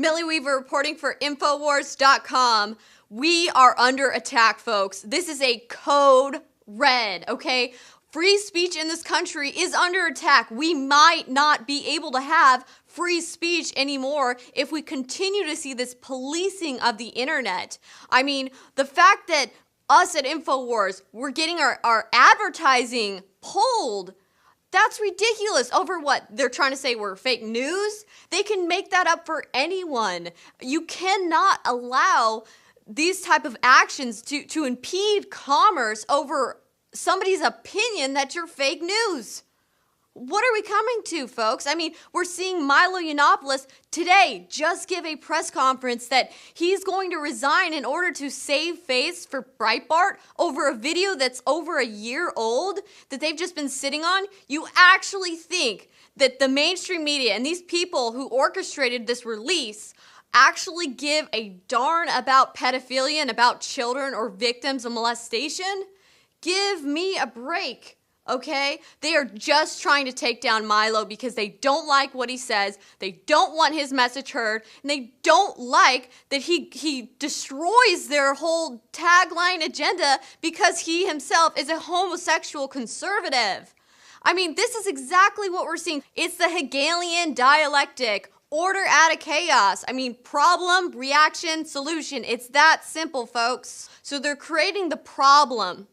Millie Weaver reporting for Infowars.com. We are under attack, folks. This is a code red, okay? Free speech in this country is under attack. We might not be able to have free speech anymore if we continue to see this policing of the internet. I mean, the fact that us at Infowars, we're getting our advertising pulled, that's ridiculous. Over what? They're trying to say we're fake news? They can make that up for anyone. You cannot allow these type of actions to impede commerce over somebody's opinion that you're fake news. What are we coming to, folks? I mean, we're seeing Milo Yiannopoulos today just give a press conference that he's going to resign in order to save face for Breitbart over a video that's over a year old that they've just been sitting on. You actually think that the mainstream media and these people who orchestrated this release actually give a darn about pedophilia and about children or victims of molestation? Give me a break. Okay? They are just trying to take down Milo because they don't like what he says, they don't want his message heard, and they don't like that he destroys their whole tagline agenda because he himself is a homosexual conservative. I mean, this is exactly what we're seeing. It's the Hegelian dialectic. Order out of chaos. I mean, problem, reaction, solution. It's that simple, folks. So they're creating the problem.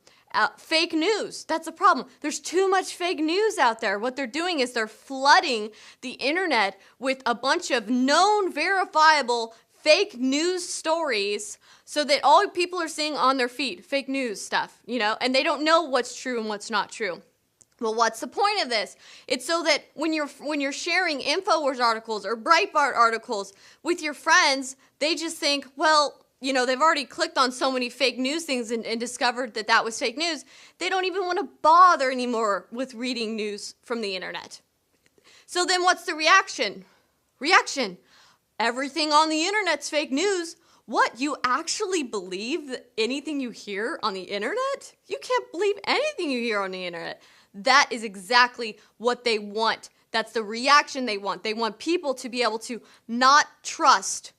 Fake news, that's a problem. There's too much fake news out there. What they're doing is they're flooding the internet with a bunch of known, verifiable fake news stories so that all people are seeing on their feed, fake news stuff, you know, and they don't know what's true and what's not true. Well, what's the point of this? It's so that when you're sharing Infowars articles or Breitbart articles with your friends, they just think, well, you know, they've already clicked on so many fake news things and discovered that that was fake news. They don't even want to bother anymore with reading news from the internet. So then what's the reaction? Reaction. Everything on the internet's fake news. What? You actually believe that anything you hear on the internet? You can't believe anything you hear on the internet. That is exactly what they want. That's the reaction they want. They want people to be able to not trust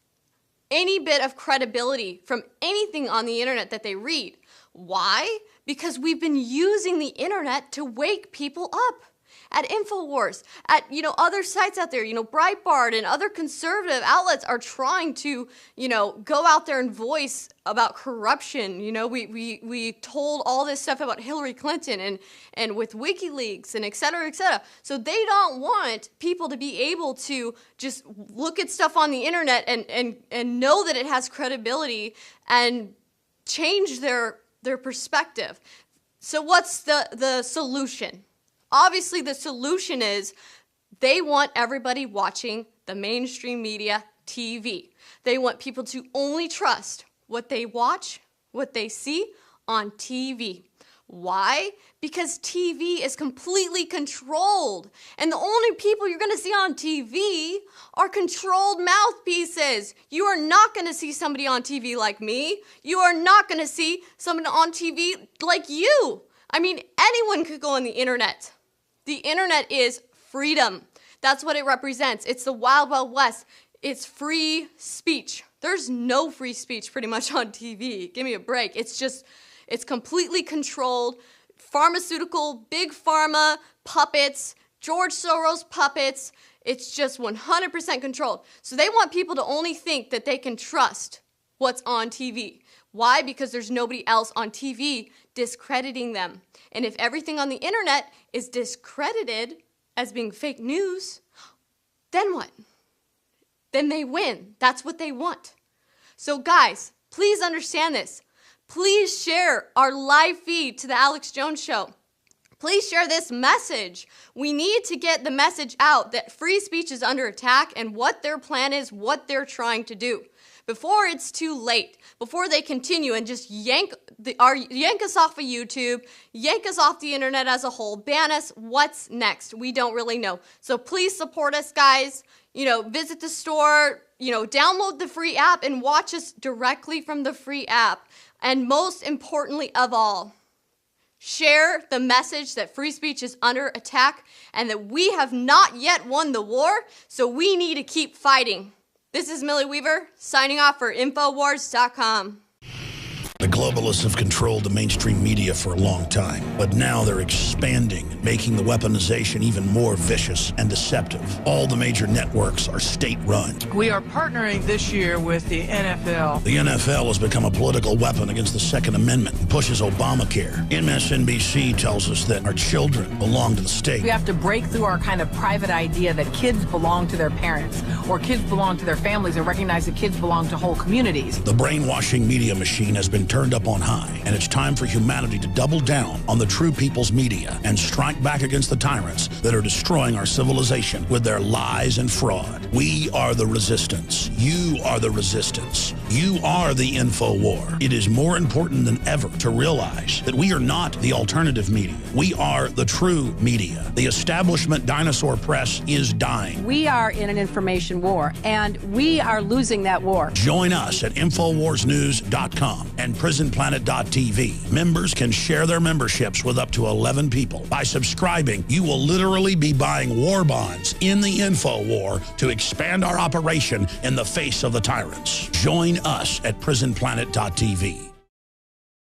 any bit of credibility from anything on the internet that they read. Why? Because we've been using the internet to wake people up. At Infowars, at, you know, other sites out there, you know, Breitbart and other conservative outlets are trying to, you know, go out there and voice about corruption. You know, we told all this stuff about Hillary Clinton and with WikiLeaks and et cetera, et cetera. So they don't want people to be able to just look at stuff on the internet and know that it has credibility and change their perspective. So what's the solution? Obviously, the solution is they want everybody watching the mainstream media TV. They want people to only trust what they watch, what they see on TV. Why? Because TV is completely controlled. And the only people you're going to see on TV are controlled mouthpieces. You are not going to see somebody on TV like me. You are not going to see somebody on TV like you. I mean, anyone could go on the internet. The internet is freedom. That's what it represents. It's the Wild Wild West. It's free speech. There's no free speech pretty much on TV. Give me a break. It's completely controlled. Pharmaceutical, big pharma, puppets, George Soros puppets. It's just 100% controlled. So they want people to only think that they can trust what's on TV. Why? Because there's nobody else on TV discrediting them. And if everything on the internet is discredited as being fake news, then what? Then they win. That's what they want. So guys, please understand this. Please share our live feed to the Alex Jones Show. Please share this message. We need to get the message out that free speech is under attack and what their plan is, what they're trying to do. Before it's too late, before they continue and just yank us off of YouTube, yank us off the internet as a whole, ban us, what's next? We don't really know. So please support us, guys. You know, visit the store, you know, download the free app and watch us directly from the free app. And most importantly of all, share the message that free speech is under attack and that we have not yet won the war, so we need to keep fighting. This is Millie Weaver, signing off for Infowars.com. The globalists have controlled the mainstream media for a long time, but now they're expanding, making the weaponization even more vicious and deceptive. All the major networks are state-run. We are partnering this year with the NFL. The NFL has become a political weapon against the Second Amendment and pushes Obamacare. MSNBC tells us that our children belong to the state. We have to break through our kind of private idea that kids belong to their parents or kids belong to their families and recognize that kids belong to whole communities. The brainwashing media machine has been turned up on high, and it's time for humanity to double down on the true people's media and strike back against the tyrants that are destroying our civilization with their lies and fraud. We are the resistance. You are the resistance. You are the info war. It is more important than ever to realize that we are not the alternative media. We are the true media. The establishment dinosaur press is dying. We are in an information war, and we are losing that war. Join us at InfoWarsNews.com and PrisonPlanet.tv. Members can share their memberships with up to 11 people. By subscribing, you will literally be buying war bonds in the info war to expand our operation in the face of the tyrants. Join us at PrisonPlanet.tv.